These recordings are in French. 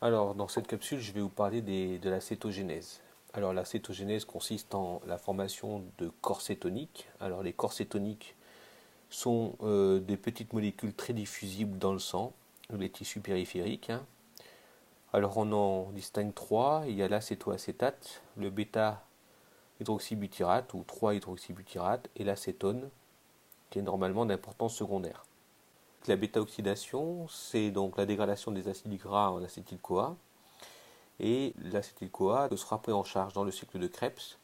Alors, dans cette capsule, je vais vous parler de la cétogénèse. Alors, la cétogénèse consiste en la formation de corps cétoniques. Alors, les corps cétoniques sont des petites molécules très diffusibles dans le sang, les tissus périphériques, hein. Alors, on en distingue trois. Il y a l'acétoacétate, le bêta-hydroxybutyrate ou 3-hydroxybutyrate et l'acétone, qui est normalement d'importance secondaire. La bêta-oxydation, c'est donc la dégradation des acides gras en acétyl-CoA. Et l'acétyl-CoA sera pris en charge dans le cycle de Krebs.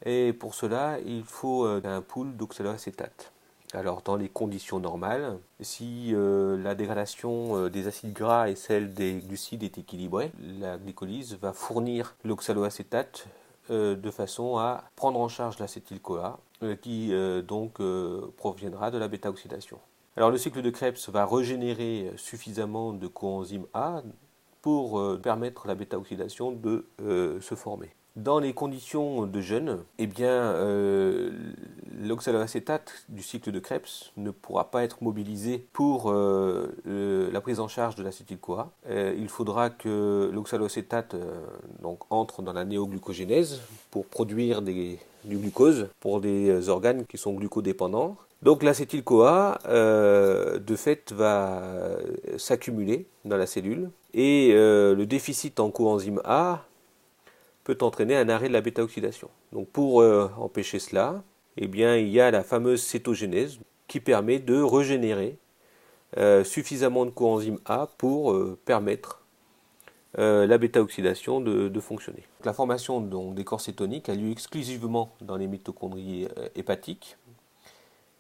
Et pour cela, il faut un pool d'oxaloacétate. Alors, dans les conditions normales, si la dégradation des acides gras et celle des glucides est équilibrée, la glycolyse va fournir l'oxaloacétate de façon à prendre en charge l'acétyl-CoA qui proviendra de la bêta-oxydation. Alors, le cycle de Krebs va régénérer suffisamment de coenzyme A pour permettre la bêta-oxydation de se former. Dans les conditions de jeûne, eh bien, l'oxaloacétate du cycle de Krebs ne pourra pas être mobilisé pour la prise en charge de l'acétyl-CoA. Il faudra que l'oxaloacétate entre dans la néoglucogénèse pour produire du glucose pour des organes qui sont glucodépendants. Donc l'acétyl-CoA, de fait, va s'accumuler dans la cellule et le déficit en coenzyme A peut entraîner un arrêt de la bêta-oxydation. Donc pour empêcher cela, eh bien, il y a la fameuse cétogénèse qui permet de régénérer suffisamment de coenzyme A pour permettre la bêta-oxydation de fonctionner. La formation des corps cétoniques a lieu exclusivement dans les mitochondries hépatiques.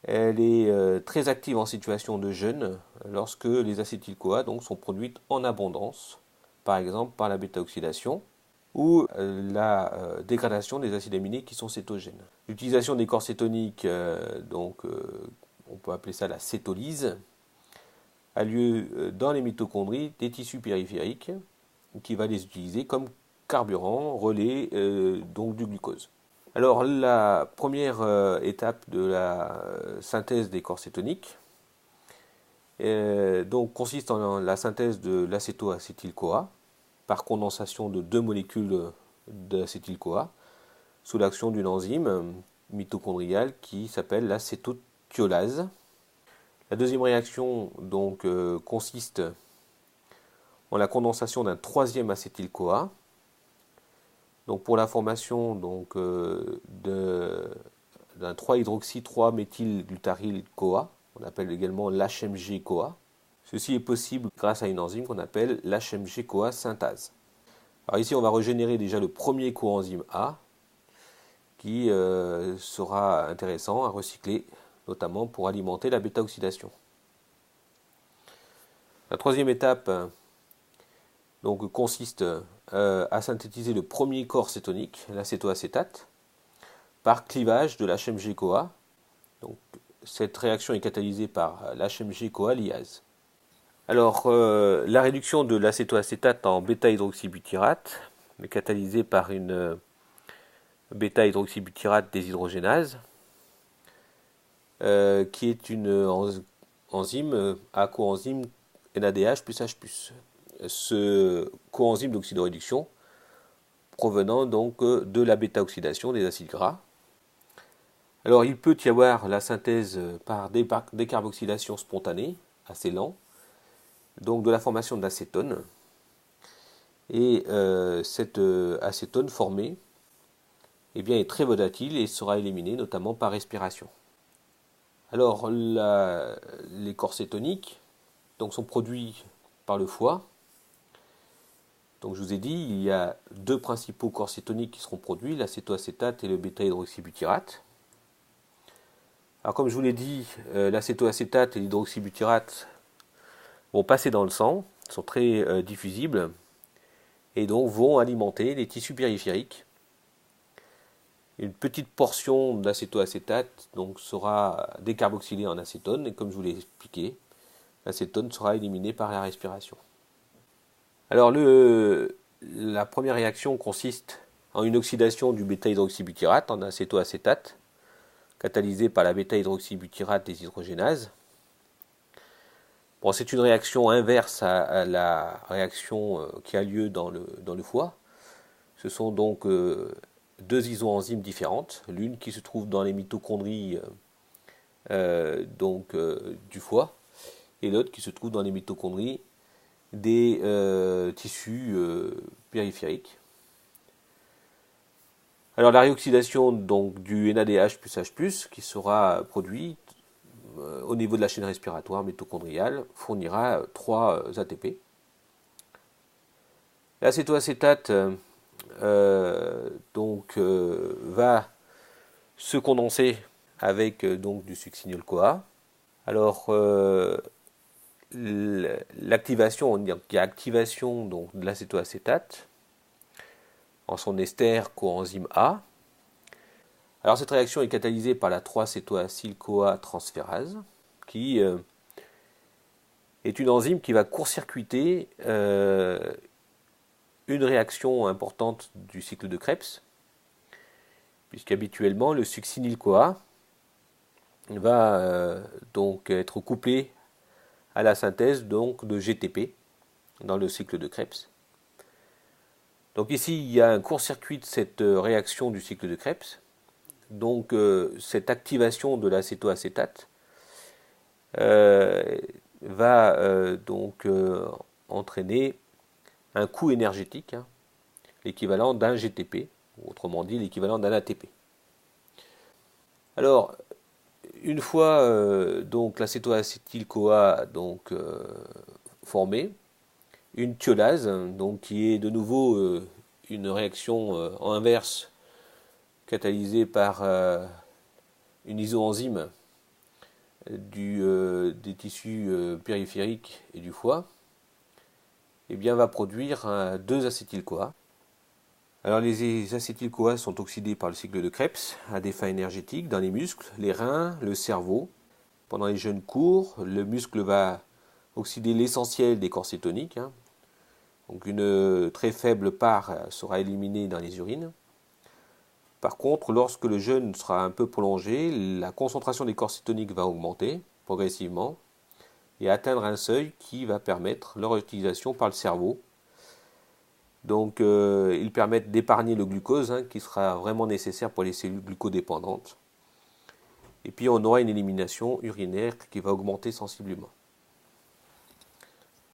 Elle est très active en situation de jeûne lorsque les acétyl-CoA sont produites en abondance, par exemple par la bêta-oxydation ou la dégradation des acides aminés qui sont cétogènes. L'utilisation des corps cétoniques, on peut appeler ça la cétolyse, a lieu dans les mitochondries des tissus périphériques qui va les utiliser comme carburant, relais du glucose. Alors la première étape de la synthèse des corps cétoniques consiste en la synthèse de l'acétoacétyl-CoA par condensation de deux molécules d'acétyl-CoA sous l'action d'une enzyme mitochondriale qui s'appelle la cétothiolase. La deuxième réaction consiste en la condensation d'un troisième acétyl-CoA. Donc pour la formation d'un 3-hydroxy-3-méthylglutaryl-CoA, on appelle également l'HMG-CoA. Ceci est possible grâce à une enzyme qu'on appelle l'HMG-CoA synthase. Alors ici, on va régénérer déjà le premier coenzyme A qui sera intéressant à recycler, notamment pour alimenter la bêta-oxydation. La troisième étape consiste à synthétiser le premier corps cétonique, l'acétoacétate, par clivage de l'HMG-CoA. Donc, cette réaction est catalysée par l'HMG-CoA liase. Alors, la réduction de l'acétoacétate en bêta-hydroxybutyrate est catalysée par une bêta-hydroxybutyrate déshydrogénase, qui est une enzyme à coenzyme NADH plus H+. Ce coenzyme d'oxydoréduction provenant de la bêta-oxydation des acides gras. Alors il peut y avoir la synthèse par décarboxylation spontanée, assez lent, donc de la formation de l'acétone. Et cette acétone formée est très volatile et sera éliminée notamment par respiration. Alors les corps cétoniques sont produits par le foie. Donc je vous ai dit, il y a deux principaux corps cétoniques qui seront produits, l'acétoacétate et le bêta-hydroxybutyrate. Alors comme je vous l'ai dit, l'acétoacétate et l'hydroxybutyrate vont passer dans le sang, sont très diffusibles, et donc vont alimenter les tissus périphériques. Une petite portion d'acétoacétate sera décarboxylée en acétone, et comme je vous l'ai expliqué, l'acétone sera éliminée par la respiration. Alors la première réaction consiste en une oxydation du bêta-hydroxybutyrate en acétoacétate, catalysée par la bêta-hydroxybutyrate déshydrogénase. Bon, c'est une réaction inverse à la réaction qui a lieu dans le foie. Ce sont donc deux isoenzymes différentes, l'une qui se trouve dans les mitochondries du foie et l'autre qui se trouve dans les mitochondries des tissus périphériques. Alors la réoxydation donc du NADH plus H+, qui sera produite au niveau de la chaîne respiratoire mitochondriale, fournira 3 ATP. L'acétoacétate va se condenser avec donc du succinyl-CoA. Alors l'activation, il y a activation donc, de l'acétoacétate en son ester coenzyme A. Alors cette réaction est catalysée par la 3-cétoacyl-CoA transférase, qui est une enzyme qui va court-circuiter une réaction importante du cycle de Krebs, puisqu'habituellement le succinyl-CoA va donc être couplé à la synthèse donc, de GTP dans le cycle de Krebs. Donc ici, il y a un court-circuit de cette réaction du cycle de Krebs. Donc cette activation de l'acétoacétate va donc entraîner un coût énergétique, hein, l'équivalent d'un GTP, autrement dit l'équivalent d'un ATP. Alors, une fois donc l'acétoacétyl-CoA donc formé, une thiolase, donc qui est de nouveau une réaction en inverse catalysée par une isoenzyme des tissus périphériques et du foie, eh bien, va produire 2-acétyl-CoA. Alors les acétyl-CoA sont oxydés par le cycle de Krebs à des fins énergétiques dans les muscles, les reins, le cerveau. Pendant les jeûnes courts, le muscle va oxyder l'essentiel des corps cétoniques. Hein. Donc une très faible part sera éliminée dans les urines. Par contre, lorsque le jeûne sera un peu prolongé, la concentration des corps cétoniques va augmenter progressivement et atteindre un seuil qui va permettre leur utilisation par le cerveau. Donc ils permettent d'épargner le glucose hein, qui sera vraiment nécessaire pour les cellules glucodépendantes. Et puis on aura une élimination urinaire qui va augmenter sensiblement.